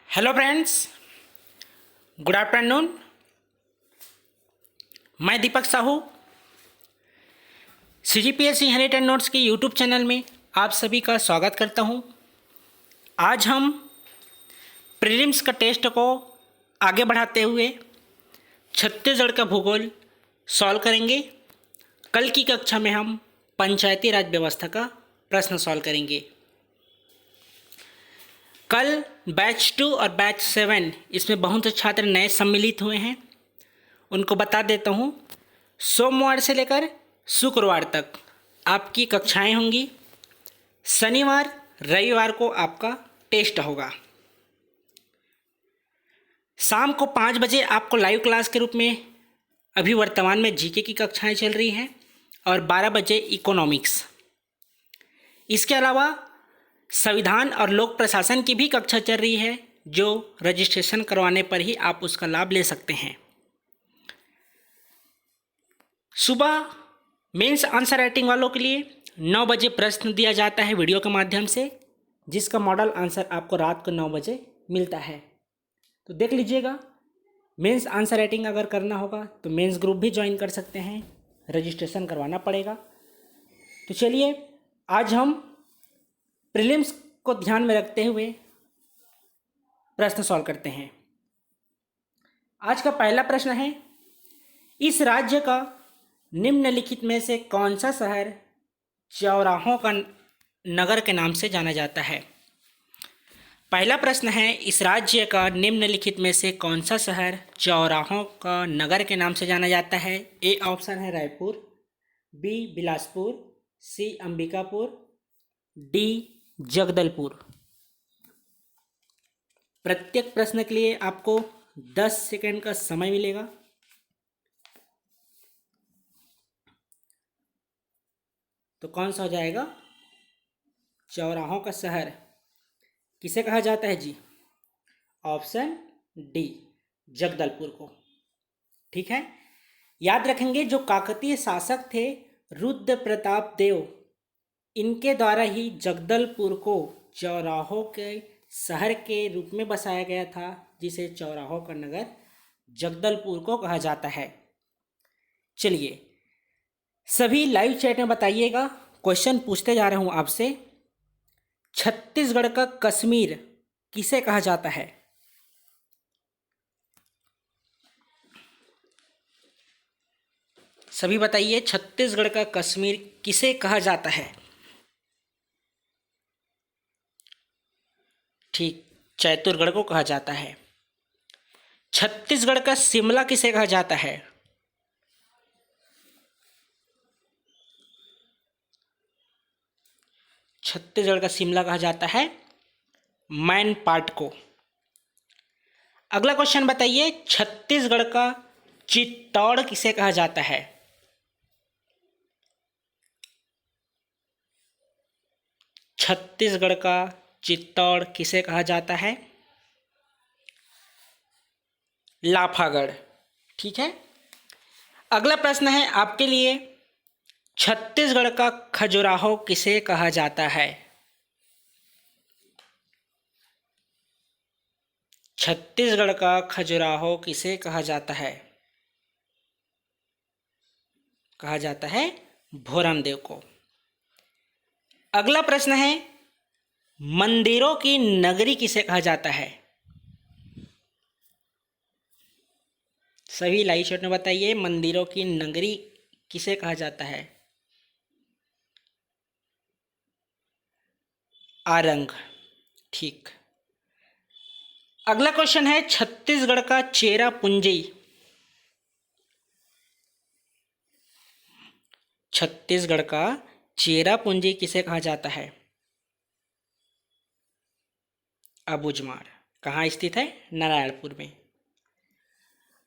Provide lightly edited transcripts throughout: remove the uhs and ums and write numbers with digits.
Hello friends, good afternoon. मैं दीपक Sahu CGPSC हेरिट and notes के YouTube channel में आप सभी का स्वागत करता हूं। आज हम प्रीलिम्स का टेस्ट को आगे बढ़ाते हुए छत्तीसगढ़ का भूगोल सॉल्व करेंगे। कल की कक्षा में हम पंचायती राज व्यवस्था का प्रश्न सॉल्व करेंगे। कल बैच 2 और बैच 7 इसमें बहुत से छात्र नए सम्मिलित हुए हैं। उनको बता देता हूँ, सोमवार से लेकर शुक्रवार तक आपकी कक्षाएं होंगी। शनिवार रविवार को आपका टेस्ट होगा। शाम को 5 बजे आपको लाइव क्लास के रूप में अभी वर्तमान में जीके की कक्षाएं चल रही हैं और 12 बजे इकोनॉमिक्स। इसके अलावा संविधान और लोक प्रशासन की भी कक्षा चल रही है, जो रजिस्ट्रेशन करवाने पर ही आप उसका लाभ ले सकते हैं। सुबह मेंस आंसर राइटिंग वालों के लिए 9 बजे प्रश्न दिया जाता है वीडियो के माध्यम से, जिसका मॉडल आंसर आपको रात को 9 बजे मिलता है। तो देख लीजिएगा, मेंस आंसर राइटिंग अगर करना होगा तो मेंस ग्रुप भी ज्वाइन कर सकते हैं, रजिस्ट्रेशन करवाना पड़ेगा। तो चलिए आज हम प्रीलिम्स को ध्यान में रखते हुए प्रश्न सॉल्व करते हैं। आज का पहला प्रश्न है, इस राज्य का निम्नलिखित में से कौन सा शहर चौराहों का नगर के नाम से जाना जाता है। पहला प्रश्न है, इस राज्य का निम्नलिखित में से कौन सा शहर चौराहों का नगर के नाम से जाना जाता है। ए ऑप्शन है रायपुर, बी बिलासपुर, सी अंबिकापुर, डी जगदलपुर। प्रत्येक प्रश्न के लिए आपको 10 सेकंड का समय मिलेगा। तो कौन सा हो जाएगा? चौराहों का शहर किसे कहा जाता है जी? ऑप्शन डी जगदलपुर को। ठीक है, याद रखेंगे जो काकतीय शासक थे रुद्र प्रताप देव, इनके द्वारा ही जगदलपुर को चौराहों के शहर के रूप में बसाया गया था, जिसे चौराहों का नगर जगदलपुर को कहा जाता है। चलिए सभी लाइव चैट में बताइएगा, क्वेश्चन पूछते जा रहा हूं आपसे। छत्तीसगढ़ का कश्मीर किसे कहा जाता है? सभी बताइए, छत्तीसगढ़ का कश्मीर किसे कहा जाता है? ठीक, चैतुरगढ़ को कहा जाता है। छत्तीसगढ़ का शिमला किसे कहा जाता है? छत्तीसगढ़ का शिमला कहा जाता है मैन पार्ट को। अगला क्वेश्चन बताइए, छत्तीसगढ़ का चित्तौड़ किसे कहा जाता है? छत्तीसगढ़ का चित्तौड़ किसे कहा जाता है? लाफागढ़। ठीक है, अगला प्रश्न है आपके लिए, छत्तीसगढ़ का खजुराहो किसे कहा जाता है? छत्तीसगढ़ का खजुराहो किसे कहा जाता है? कहा जाता है भोरमदेव को। अगला प्रश्न है, मंदिरों की नगरी किसे कहा जाता है? सभी लाइव चैट में बताइए, मंदिरों की नगरी किसे कहा जाता है? आरंग। ठीक, अगला क्वेश्चन है, छत्तीसगढ़ का चेरा पुंजी। छत्तीसगढ़ का चेरा पुंजी किसे कहा जाता है? अबूझमाड़। कहाँ स्थित है? नारायणपुर में।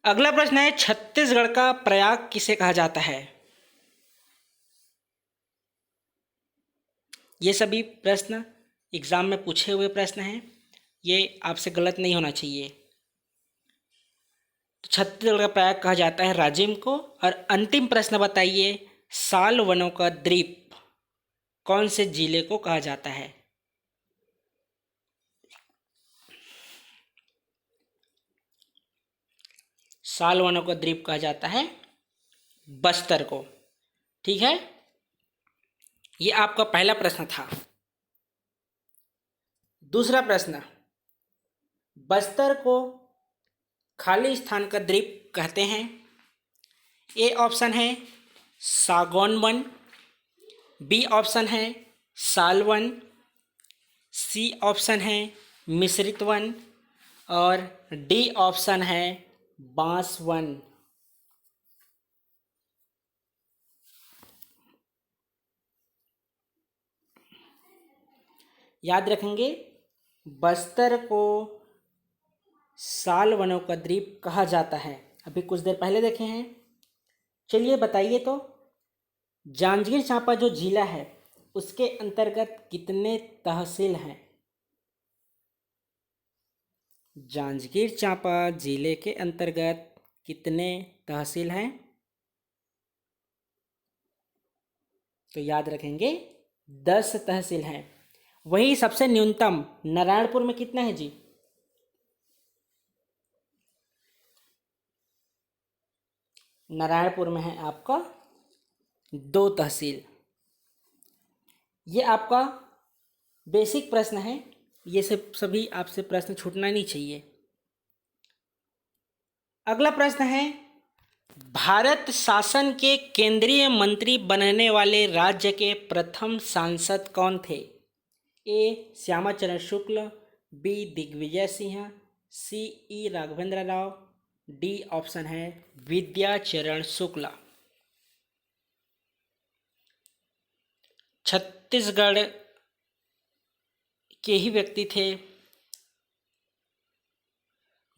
अगला प्रश्न है, छत्तीसगढ़ का प्रयाग किसे कहा जाता है? ये सभी प्रश्न एग्जाम में पूछे हुए प्रश्न हैं, ये आपसे गलत नहीं होना चाहिए। तो छत्तीसगढ़ का प्रयाग कहा जाता है राजिम को। और अंतिम प्रश्न बताइए, साल वनों का द्वीप कौन से जिले को कहा जाता है? साल वनों का द्वीप कहा जाता है बस्तर को। ठीक है, ये आपका पहला प्रश्न था। दूसरा प्रश्न, बस्तर को खाली स्थान का द्वीप कहते हैं। ए ऑप्शन है सागौन वन, बी ऑप्शन है साल वन, सी ऑप्शन है मिश्रित वन और डी ऑप्शन है बांस वन। याद रखेंगे, बस्तर को साल वनों का द्वीप कहा जाता है। अभी कुछ देर पहले देखे हैं। चलिए बताइए तो, जांजगीर चांपा जो जिला है उसके अंतर्गत कितने तहसील हैं? जांजगीर चांपा जिले के अंतर्गत कितने तहसील हैं? तो याद रखेंगे 10 तहसील हैं। वही सबसे न्यूनतम नारायणपुर में कितना है जी? नारायणपुर में है आपका 2 तहसील। ये आपका बेसिक प्रश्न है, ये सभी आपसे प्रश्न छूटना नहीं चाहिए। अगला प्रश्न है, भारत शासन के केंद्रीय मंत्री बनने वाले राज्य के प्रथम सांसद कौन थे? ए श्यामाचरण शुक्ल, बी दिग्विजय सिंह, सी ई राघवेंद्र राव, डी ऑप्शन है विद्याचरण शुक्ला। छत्तीसगढ़ के ही व्यक्ति थे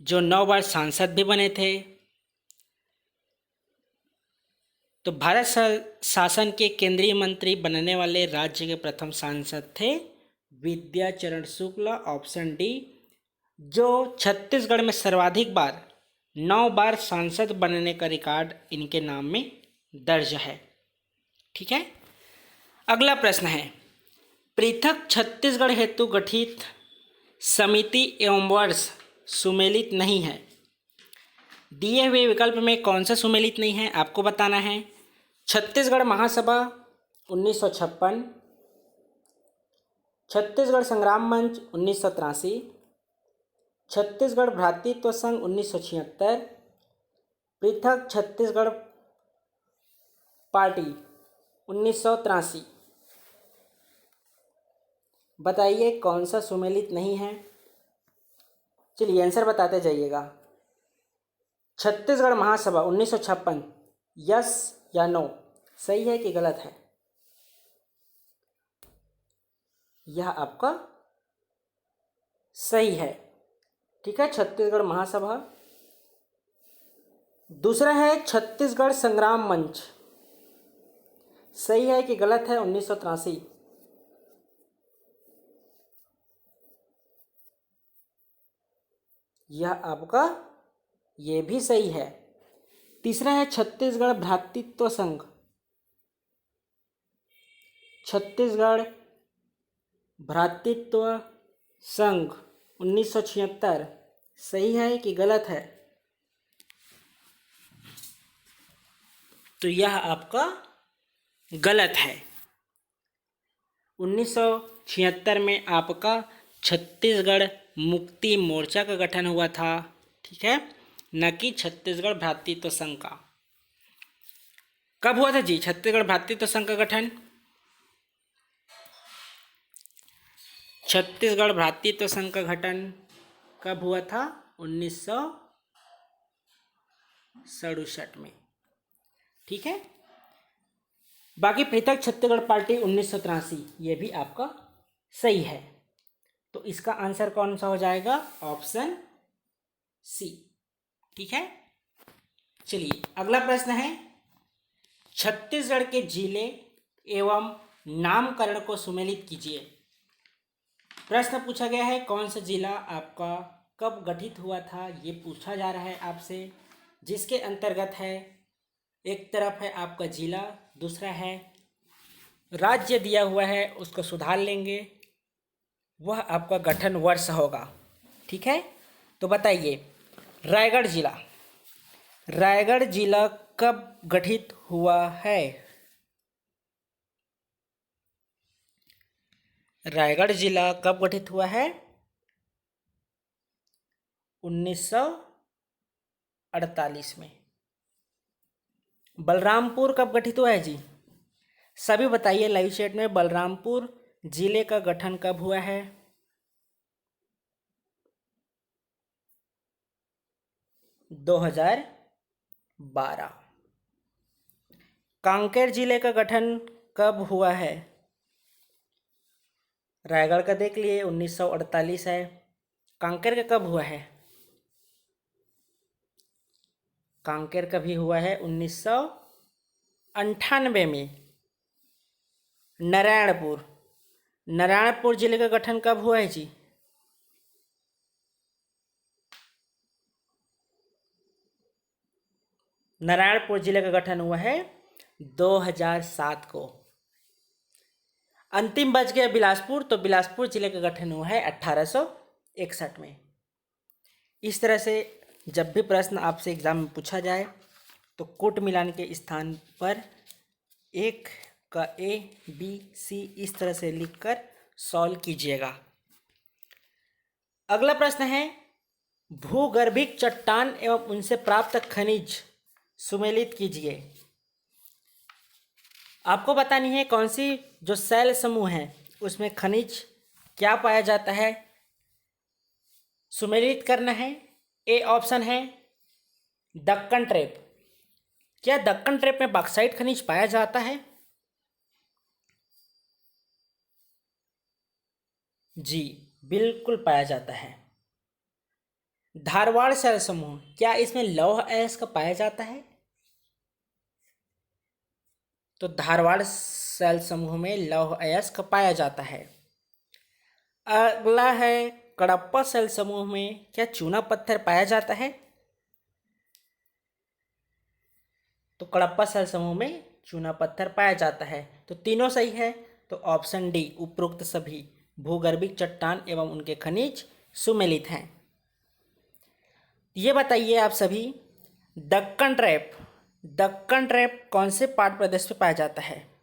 जो 9 बार सांसद भी बने थे। तो भारत शासन के केंद्रीय मंत्री बनने वाले राज्य के प्रथम सांसद थे विद्याचरण शुक्ला, ऑप्शन डी, जो छत्तीसगढ़ में सर्वाधिक बार 9 बार सांसद बनने का रिकॉर्ड इनके नाम में दर्ज है। ठीक है, अगला प्रश्न है, पृथक छत्तीसगढ़ हेतु गठित समिति एवं वर्ष सुमेलित नहीं है। दिए हुए विकल्प में कौन सा सुमेलित नहीं है आपको बताना है। छत्तीसगढ़ महासभा 1956, छत्तीसगढ़ संग्राम मंच 1983, छत्तीसगढ़ भ्रातृत्व संघ 1976, पृथक छत्तीसगढ़ पार्टी 1983। बताइए कौन सा सुमेलित नहीं है। चलिए आंसर बताते जाइएगा। छत्तीसगढ़ महासभा 1956, यस या नो, सही है कि गलत है? यह आपका सही है। ठीक है, छत्तीसगढ़ महासभा। दूसरा है छत्तीसगढ़ संग्राम मंच, सही है कि गलत है? 1983। यह आपका ये भी सही है। तीसरा है छत्तीसगढ़ भ्रातृत्व संघ, छत्तीसगढ़ भ्रातृत्व संघ 1976, सही है कि गलत है? तो यह आपका गलत है। 1976 में आपका छत्तीसगढ़ मुक्ति मोर्चा का गठन हुआ था। ठीक है, न कि छत्तीसगढ़ भ्रातृत्व संघ का। कब हुआ था जी छत्तीसगढ़ भ्रातृत्व संघ का गठन? छत्तीसगढ़ भ्रातृत्व संघ का गठन कब हुआ था? 1967 में। ठीक है, बाकी पृथक छत्तीसगढ़ पार्टी 1983, ये भी आपका सही है। तो इसका आंसर कौन सा हो जाएगा? Option C. ठीक है, चलिए अगला प्रश्न है, छत्तीसगढ़ के जिले एवं नामकरण को सुमेलित कीजिए। प्रश्न पूछा गया है कौन सा जिला आपका कब गठित हुआ था, ये पूछा जा रहा है आपसे, जिसके अंतर्गत है, एक तरफ है आपका जिला, दूसरा है राज्य दिया हुआ है, उसको सुधार लेंगे, वह आपका गठन वर्ष होगा। ठीक है, तो बताइए, रायगढ़ जिला रायगढ़ जिला कब गठित हुआ है? रायगढ़ जिला कब गठित हुआ है? 1948 में। बलरामपुर कब गठित हुआ है जी? सभी बताइए लाइव चैट में, बलरामपुर जिले का गठन कब हुआ है? 2012। कांकेर जिले का गठन कब हुआ है? रायगढ़ का देख लिए 1948 है। कांकेर का कब हुआ है? कांकेर का भी हुआ है 1998 में। नारायणपुर जिले का गठन कब हुआ है जी? नारायणपुर जिले का गठन हुआ है 2007 को। अंतिम बच गया बिलासपुर, तो बिलासपुर जिले का गठन हुआ है 1861 में। इस तरह से जब भी प्रश्न आपसे एग्जाम में पूछा जाए तो कूट मिलान के स्थान पर एक का ए बी सी इस तरह से लिखकर सॉल्व कीजिएगा। अगला प्रश्न है, भूगर्भिक चट्टान एवं उनसे प्राप्त खनिज सुमेलित कीजिए। आपको बतानी है कौन सी जो शैल समूह है उसमें खनिज क्या पाया जाता है, सुमेलित करना है। ए ऑप्शन है दक्कन ट्रैप। क्या दक्कन ट्रैप में बॉक्साइट खनिज पाया जाता है? जी बिल्कुल पाया जाता है। धारवाड़ शैल समूह, क्या इसमें लौह अयस्क का पाया जाता है? तो धारवाड़ शैल समूह में लौह अयस्क पाया जाता है। अगला है कडप्पा शैल समूह में क्या चूना पत्थर पाया जाता है? तो कडप्पा शैल समूह में चूना पत्थर पाया जाता है। तो तीनों सही है, तो ऑप्शन डी उपरोक्त सभी भूगर्भिक चट्टान एवं उनके खनिज सुमेलित हैं। ये बताइए आप सभी, दक्कन ट्रैप कौन से पाट प्रदेश में पाया जाता है?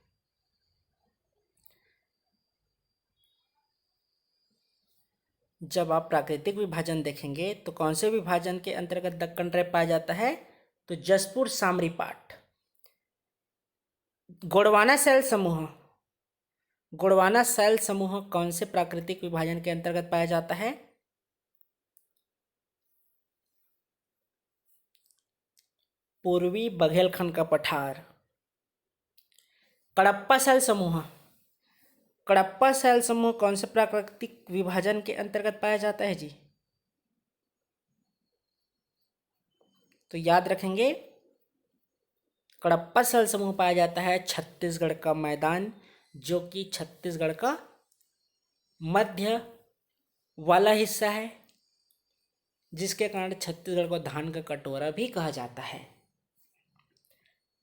जब आप प्राकृतिक विभाजन देखेंगे तो कौन से विभाजन के अंतर्गत दक्कन ट्रैप पाया जाता है? तो जसपुर सामरी पाट। गोंडवाना शैल समूह कौन से प्राकृतिक विभाजन के अंतर्गत पाया जाता है? पूर्वी बघेलखंड का पठार। कडप्पा शैल समूह कौन से प्राकृतिक विभाजन के अंतर्गत पाया जाता है जी? तो याद रखेंगे, कडप्पा शैल समूह पाया जाता है छत्तीसगढ़ का मैदान, जो कि छत्तीसगढ़ का मध्य वाला हिस्सा है, जिसके कारण छत्तीसगढ़ को धान का कटोरा भी कहा जाता है।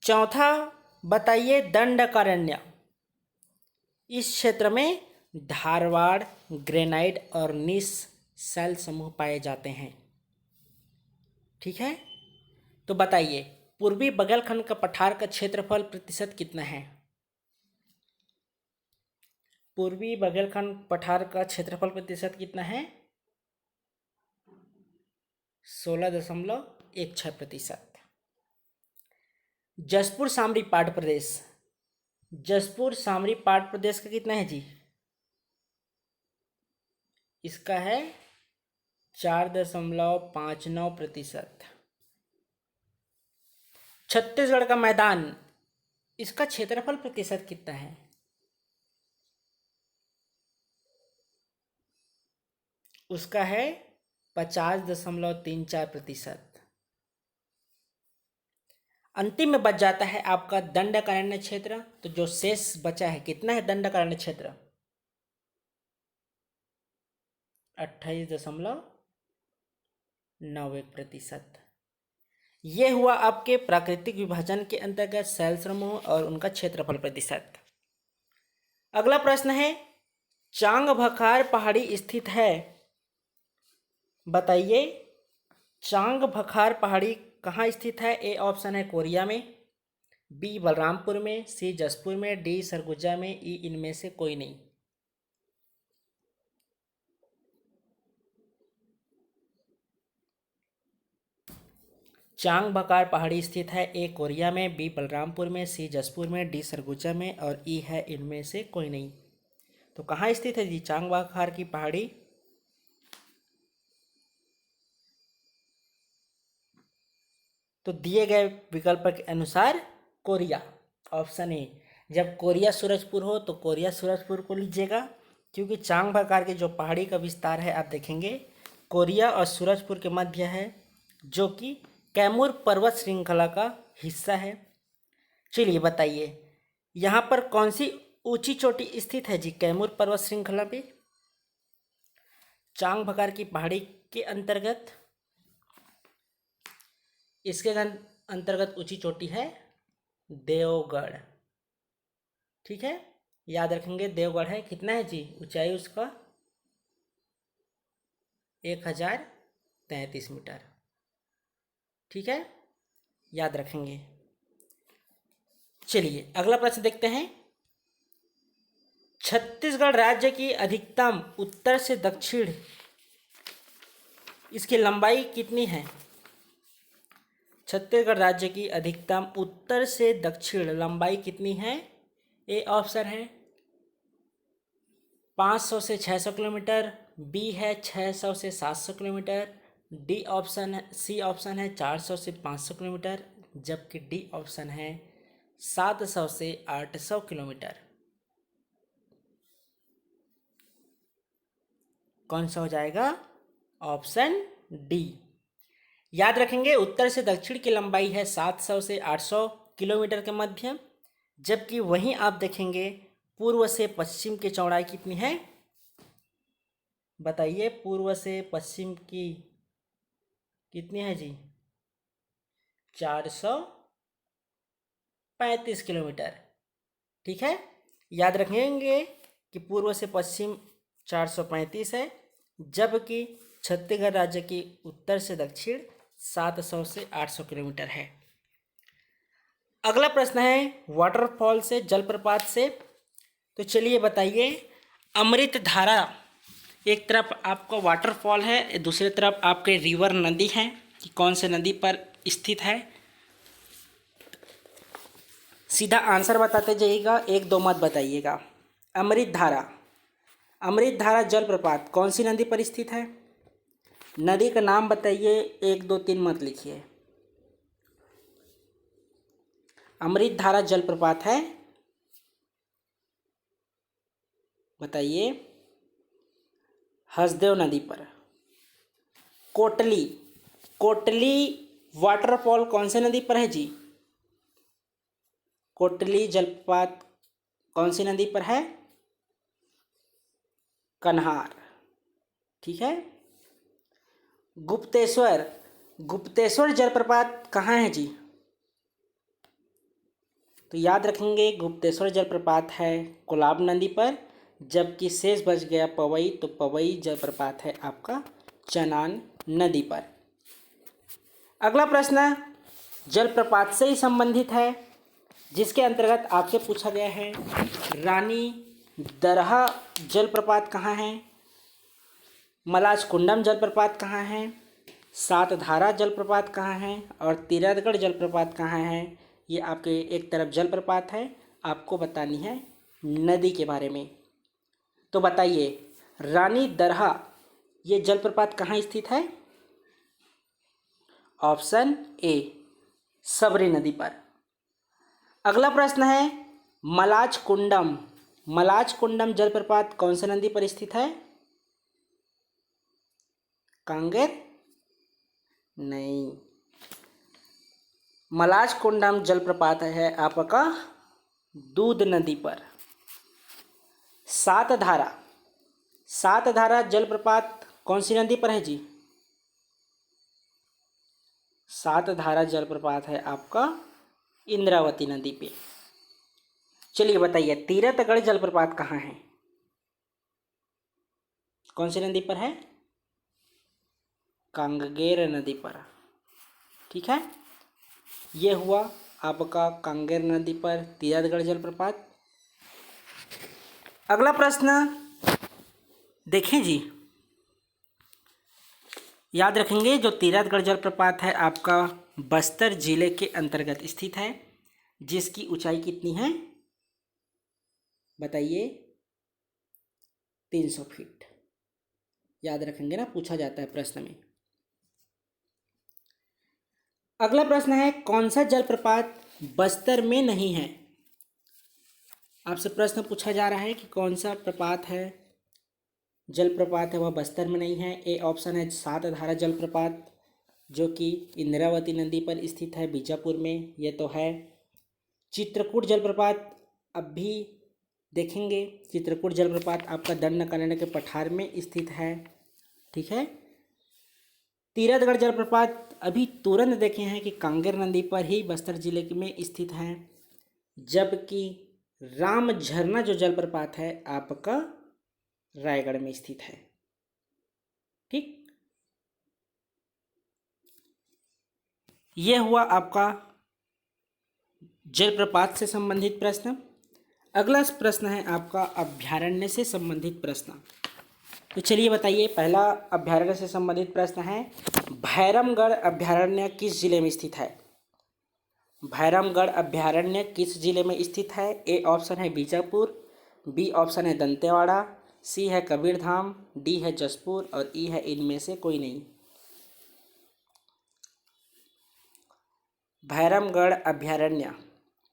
चौथा बताइए दंडकारण्य। इस क्षेत्र में धारवाड़ ग्रेनाइट और नीस शैल समूह पाए जाते हैं। ठीक है, तो बताइए पूर्वी बघेलखंड का पठार का क्षेत्रफल प्रतिशत कितना है? पूर्वी बघेलखंड पठार का क्षेत्रफल प्रतिशत कितना है? 16.16%। जसपुर सामरी पाट प्रदेश का कितना है जी? इसका है 4.59%। छत्तीसगढ़ का मैदान, इसका क्षेत्रफल प्रतिशत कितना है? उसका है 50.34%। अंतिम में बच जाता है आपका दंडकारण्य क्षेत्र। तो जो शेष बचा है कितना है दंडकारण्य क्षेत्र? 28.91%। ये हुआ आपके प्राकृतिक विभाजन के अंतर्गत शैल समूह और उनका क्षेत्रफल प्रतिशत। अगला प्रश्न है, चांग भखार पहाड़ी स्थित है। बताइए चांग भखार पहाड़ी कहाँ स्थित है? ए ऑप्शन है कोरिया में, बी बलरामपुर में, सी जसपुर में, डी सरगुजा में, ई इनमें से कोई नहीं। चांग बकार पहाड़ी स्थित है, ए कोरिया में, बी बलरामपुर में, सी जसपुर में, डी सरगुजा में और ई है इनमें से कोई नहीं। तो कहाँ स्थित है जी चांग बकार की पहाड़ी? तो दिए गए विकल्प के अनुसार कोरिया, ऑप्शन ए। जब कोरिया सूरजपुर हो तो कोरिया सूरजपुर को लीजिएगा, क्योंकि चांग बकार के जो पहाड़ी का विस्तार है आप देखेंगे कोरिया और सूरजपुर के मध्य है, जो कि कैमूर पर्वत श्रृंखला का हिस्सा है। चलिए बताइए यहाँ पर कौन सी ऊंची चोटी स्थित है जी कैमूर पर्वत श्रृंखला पे? चांग बकार की पहाड़ी के अंतर्गत, इसके अंतर्गत ऊंची चोटी है देवगढ़। ठीक है, याद रखेंगे देवगढ़ है। कितना है जी ऊंचाई उसका? 1033 मीटर। ठीक है, याद रखेंगे। चलिए अगला प्रश्न देखते हैं। छत्तीसगढ़ राज्य की अधिकतम उत्तर से दक्षिण इसकी लंबाई कितनी है? छत्तीसगढ़ राज्य की अधिकतम उत्तर से दक्षिण लंबाई कितनी है? ए ऑप्शन है 500 से 600 किलोमीटर, बी है 600 से 700 किलोमीटर, डी ऑप्शन है, सी ऑप्शन है 400 से 500 किलोमीटर, जबकि डी ऑप्शन है 700 से 800 किलोमीटर। कौन सा हो जाएगा? Option D. याद रखेंगे उत्तर से दक्षिण की लंबाई है 700 से 800 किलोमीटर के मध्य, जबकि वहीं आप देखेंगे पूर्व से पश्चिम की चौड़ाई कितनी है? बताइए पूर्व से पश्चिम की कितनी है जी? 435 किलोमीटर। ठीक है, याद रखेंगे कि पूर्व से पश्चिम 435 है, जबकि छत्तीसगढ़ राज्य की उत्तर से दक्षिण 700 से 800 किलोमीटर है। अगला प्रश्न है वाटरफॉल से, जलप्रपात से। तो चलिए बताइए, अमृत धारा एक तरफ आपका वाटरफॉल है, दूसरी तरफ आपके रिवर नदी है, कि कौन से नदी पर स्थित है? सीधा आंसर बताते जाइएगा, एक दो मत बताइएगा। अमृत धारा जलप्रपात कौन सी नदी पर स्थित है? नदी का नाम बताइए, 1 2 3 मत लिखिए। अमृत धारा जलप्रपात है, बताइए। हसदेव नदी पर। कोटली वाटरफॉल कौन से नदी पर है जी? कोटली जलप्रपात कौन सी नदी पर है? कन्हार। ठीक है। गुप्तेश्वर जलप्रपात कहाँ है जी? तो याद रखेंगे गुप्तेश्वर जलप्रपात है कोलाब नदी पर, जबकि शेष बच गया पवई, तो पवई जलप्रपात है आपका चनान नदी पर। अगला प्रश्न जलप्रपात से ही संबंधित है, जिसके अंतर्गत आपसे पूछा गया है रानी दरहा जलप्रपात कहाँ है, मलाज कुंडम जलप्रपात कहाँ है, सातधारा जलप्रपात कहाँ है और तीरथगढ़ जलप्रपात कहाँ है। ये आपके एक तरफ जलप्रपात है, आपको बतानी है नदी के बारे में। तो बताइए रानी दरहा ये जलप्रपात कहाँ स्थित है? ऑप्शन ए सबरी नदी पर। अगला प्रश्न है मलाज कुंडम जलप्रपात कौन से नदी पर स्थित है? कांगेर नहीं, मलाज कुंडम जलप्रपात है आपका दूध नदी पर। सातधारा जलप्रपात कौन सी नदी पर है जी? सातधारा जलप्रपात है आपका इंद्रावती नदी पे। चलिए बताइए तीरथगढ़ जलप्रपात कहाँ है, कौन सी नदी पर है? कांगेर नदी पर। ठीक है, ये हुआ आपका कांगेर नदी पर तीरथगढ़ जलप्रपात। अगला प्रश्न देखें जी, याद रखेंगे जो तीरथगढ़ जलप्रपात है आपका बस्तर जिले के अंतर्गत स्थित है, जिसकी ऊंचाई कितनी है बताइए, 300 फीट। याद रखेंगे ना, पूछा जाता है प्रश्न में। अगला प्रश्न है कौन सा जलप्रपात बस्तर में नहीं है। आपसे प्रश्न पूछा जा रहा है कि कौन सा प्रपात है, जलप्रपात है वह बस्तर में नहीं है। ए ऑप्शन है सातधारा जलप्रपात जो कि इंद्रावती नदी पर स्थित है बीजापुर में, ये तो है। चित्रकूट जलप्रपात अब भी देखेंगे, चित्रकूट जलप्रपात आपका दंडकारण्य के पठार में स्थित है, ठीक है। तीरथगढ़ जलप्रपात अभी तुरंत देखे हैं कि कांगेर नदी पर ही बस्तर जिले में स्थित है, जबकि राम झरना जो जलप्रपात है आपका रायगढ़ में स्थित है, ठीक। यह हुआ आपका जलप्रपात से संबंधित प्रश्न। अगला प्रश्न है आपका अभ्यारण्य से संबंधित प्रश्न। तो चलिए बताइए, पहला अभ्यारण्य से संबंधित प्रश्न है भैरमगढ़ अभ्यारण्य किस जिले में स्थित है। भैरमगढ़ अभ्यारण्य किस जिले में स्थित है। ए ऑप्शन है बीजापुर, बी ऑप्शन है दंतेवाड़ा, सी है कबीरधाम, डी है जसपुर और ई है इनमें से कोई नहीं। भैरमगढ़ अभ्यारण्य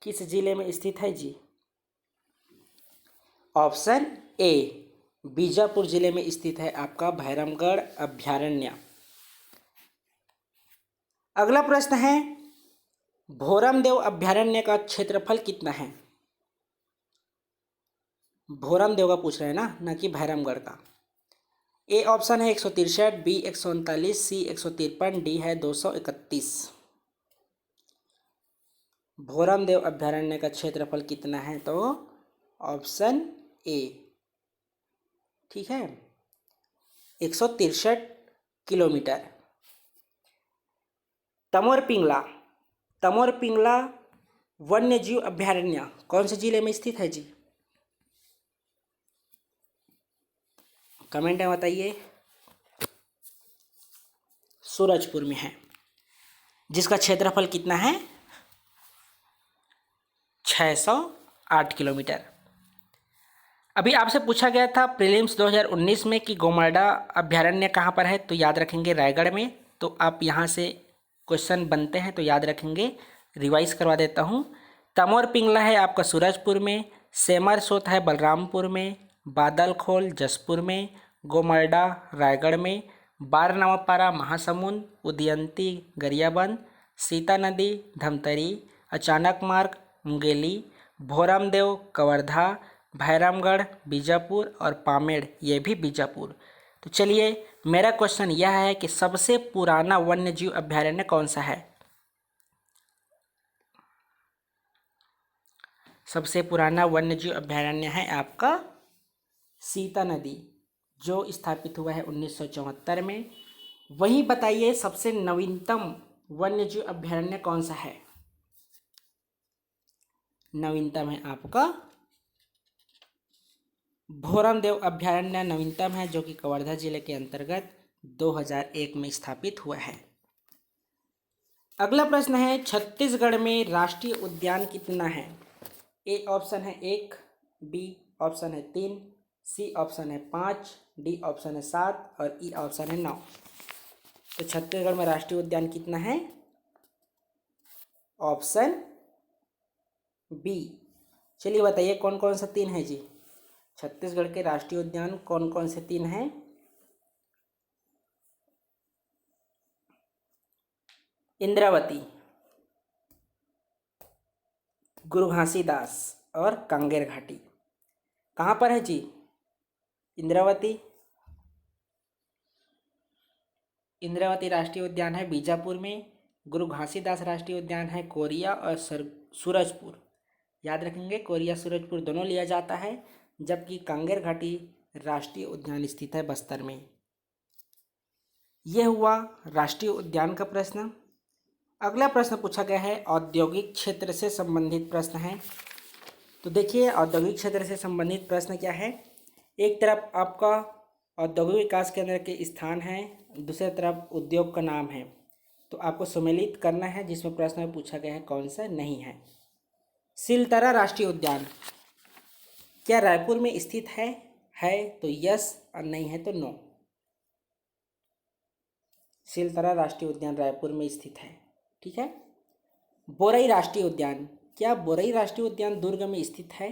किस जिले में स्थित है जी। ऑप्शन ए बीजापुर जिले में स्थित है आपका भैरमगढ़ अभ्यारण्य। अगला प्रश्न है भोरमदेव अभ्यारण्य का क्षेत्रफल कितना है। भोरमदेव का पूछ रहे हैं ना कि भैरमगढ़ का। ए ऑप्शन है 163, बी 139, सी 153, डी है 231। भोरमदेव अभ्यारण्य का क्षेत्रफल कितना है, तो ऑप्शन ए, ठीक है, 163 किलोमीटर। तमोर पिंगला वन्य जीव अभ्यारण्य कौन से जिले में स्थित है जी। कमेंट में बताइए। सूरजपुर में है, जिसका क्षेत्रफल कितना है 608 किलोमीटर। अभी आपसे पूछा गया था प्रीलिम्स 2019 में कि गोमाडा अभ्यारण्य कहाँ पर है, तो याद रखेंगे रायगढ़ में। तो आप यहाँ से क्वेश्चन बनते हैं तो याद रखेंगे, रिवाइज करवा देता हूँ। तमोर पिंगला है आपका सूरजपुर में, सेमर सोत है बलरामपुर में, बादलखोल जसपुर में, गोमाडा रायगढ़ में, बारनवापारा महासमुंद, उदयंती गरियाबंद, सीता नदी धमतरी, अचानक मार्ग मुंगेली, भोरमदेव कवर्धा, भैरमगढ़ बीजापुर और पामेड़ ये भी बीजापुर। तो चलिए मेरा क्वेश्चन यह है कि सबसे पुराना वन्य जीव अभ्यारण्य कौन सा है। सबसे पुराना वन्य जीव अभ्यारण्य है आपका सीता नदी, जो स्थापित हुआ है 1974 में। वहीं बताइए सबसे नवीनतम वन्य जीव अभ्यारण्य कौन सा है। नवीनतम है आपका भोरमदेव अभ्यारण्य, नवीनतम है, जो कि कवर्धा जिले के अंतर्गत 2001 में स्थापित हुआ है। अगला प्रश्न है छत्तीसगढ़ में राष्ट्रीय उद्यान कितना है। ए ऑप्शन है 1, बी ऑप्शन है 3, सी ऑप्शन है 5, डी ऑप्शन है 7 और ई ऑप्शन है 9। तो छत्तीसगढ़ में राष्ट्रीय उद्यान कितना है, ऑप्शन बी। चलिए बताइए कौन कौन सा 3 है जी। छत्तीसगढ़ के राष्ट्रीय उद्यान कौन कौन से 3 हैं। इंद्रावती, गुरु घासीदास और कांगेर घाटी। कहाँ पर है जी इंद्रावती। इंद्रावती राष्ट्रीय उद्यान है बीजापुर में, गुरु घासीदास राष्ट्रीय उद्यान है कोरिया और सूरजपुर। याद रखेंगे कोरिया सूरजपुर दोनों लिया जाता है, जबकि कांगेर घाटी राष्ट्रीय उद्यान स्थित है बस्तर में। यह हुआ राष्ट्रीय उद्यान का प्रश्न। अगला प्रश्न पूछा गया है औद्योगिक क्षेत्र से संबंधित प्रश्न है। तो देखिए औद्योगिक क्षेत्र से संबंधित प्रश्न क्या है। एक तरफ आपका औद्योगिक विकास केंद्र के स्थान है, दूसरी तरफ उद्योग का नाम है। तो आपको सम्मिलित करना है, जिसमें प्रश्न में पूछा गया है कौन सा नहीं है। सिलतरा राष्ट्रीय उद्यान क्या रायपुर में स्थित है तो यस और नहीं है तो नो। सिलतरा राष्ट्रीय उद्यान रायपुर में स्थित है, ठीक है। बोरई राष्ट्रीय उद्यान क्या बोरई राष्ट्रीय उद्यान दुर्ग में स्थित है।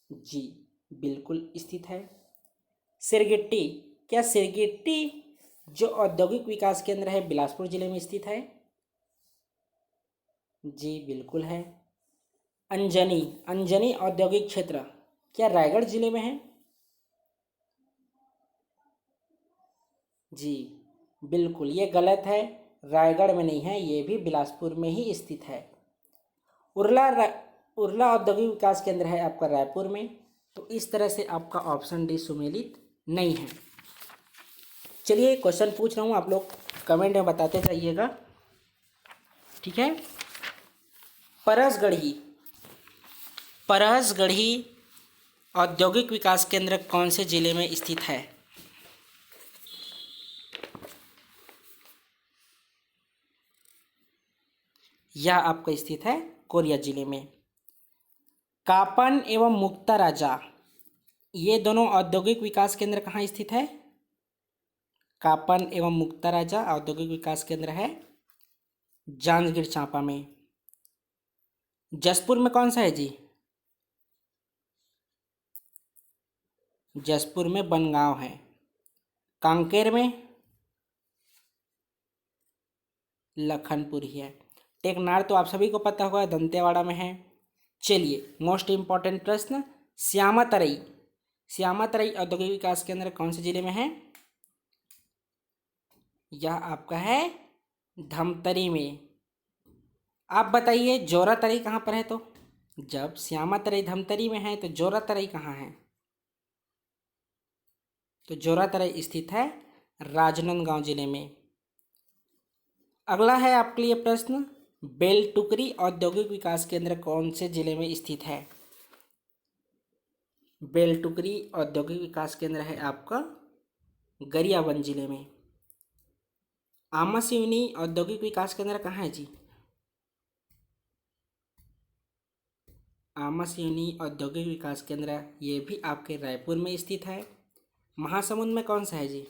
जी बिल्कुल स्थित है। सिरगिट्टी क्या सिरगिट्टी जो औद्योगिक विकास केंद्र है बिलासपुर जिले में स्थित है। जी बिल्कुल है। अंजनी औद्योगिक क्षेत्र क्या रायगढ़ जिले में है। जी बिल्कुल ये गलत है, रायगढ़ में नहीं है, ये भी बिलासपुर में ही स्थित है। उरला औद्योगिक विकास केंद्र है आपका रायपुर में। तो इस तरह से आपका ऑप्शन डी सुमेलित नहीं है। चलिए क्वेश्चन पूछ रहा हूँ, आप लोग कमेंट में बताते जाइएगा, ठीक है। परहसगढ़ी औद्योगिक विकास केंद्र कौन से जिले में स्थित है। यह आपका स्थित है कोरिया जिले में। कापन एवं मुक्ता राजा ये दोनों औद्योगिक विकास केंद्र कहाँ स्थित है। कापन एवं मुक्ता राजा औद्योगिक विकास केंद्र है जांजगीर चांपा में। जसपुर में कौन सा है जी। जसपुर में बनगांव है। कांकेर में लखनपुर ही है। टेकनार तो आप सभी को पता होगा दंतेवाड़ा में है। चलिए मोस्ट इम्पॉर्टेंट प्रश्न, श्यामा तरई औद्योगिक विकास केंद्र कौन से जिले में है। यह आपका है धमतरी में। आप बताइए जोरा तराई कहाँ पर है। तो जब श्यामा तराई धमतरी में है तो जोरा तराई कहाँ है। तो जोरा तराई स्थित है राजनांदगांव जिले में। अगला है आपके लिए प्रश्न, बेलटुकरी औद्योगिक विकास केंद्र कौन से जिले में स्थित है। बेलटुकरी औद्योगिक विकास केंद्र है आपका गरियाबंद जिले में। आमासिवनी औद्योगिक विकास केंद्र कहाँ है जी। आमासिवनी औद्योगिक विकास केंद्र ये भी आपके रायपुर में स्थित है। महासमुंद में कौन सा है जी।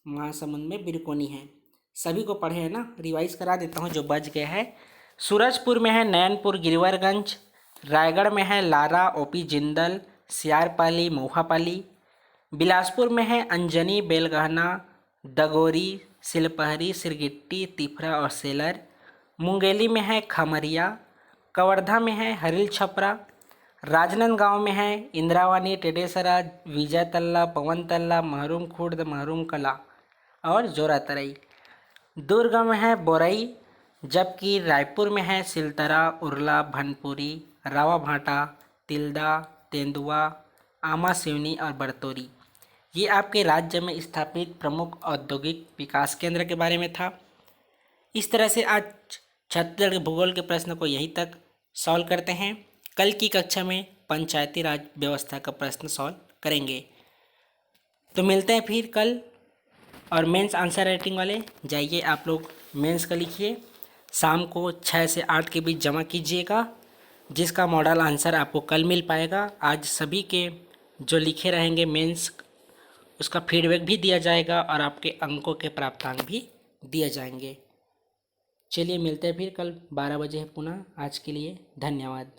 महासमुंद में बिरकोनी है। सभी को पढ़े हैं ना, रिवाइज करा देता हूँ जो बच गया है। सूरजपुर में है नयनपुर गिरिवरगंज। रायगढ़ में है लारा ओपी जिंदल सियारपाली मोहापाली। बिलासपुर में है अंजनी बेलगहना दगोरी सिलपहरी सिरगिट्टी तिफरा और सेलर। मुंगेली में है खमरिया। कवर्धा में है हरिल छपरा। राजनांदगांव में है इंद्रावानी टेडेसरा विजय तल्ला पवन तल्ला महरूम खुर्द महरूम कला और जोरा तराई। दुर्ग में है बोरई, जबकि रायपुर में है सिलतरा उरला भनपुरी रावा भाटा तिल्दा तेंदुआ आमा सिवनी और बरतौरी। ये आपके राज्य में स्थापित प्रमुख औद्योगिक विकास केंद्र के बारे में था। इस तरह से आज छत्तीसगढ़ के भूगोल के प्रश्न को यहीं तक सॉल्व करते हैं। कल की कक्षा में पंचायती राज व्यवस्था का प्रश्न सॉल्व करेंगे। तो मिलते हैं फिर कल। और मेंस आंसर राइटिंग वाले जाइए आप लोग मेंस का लिखिए, शाम को 6 से 8 के बीच जमा कीजिएगा, जिसका मॉडल आंसर आपको कल मिल पाएगा। आज सभी के जो लिखे रहेंगे मेंस उसका फीडबैक भी दिया जाएगा और आपके अंकों के प्राप्तांक भी दिए जाएंगे। चलिए मिलते हैं फिर कल 12 बजे पुनः। आज के लिए धन्यवाद।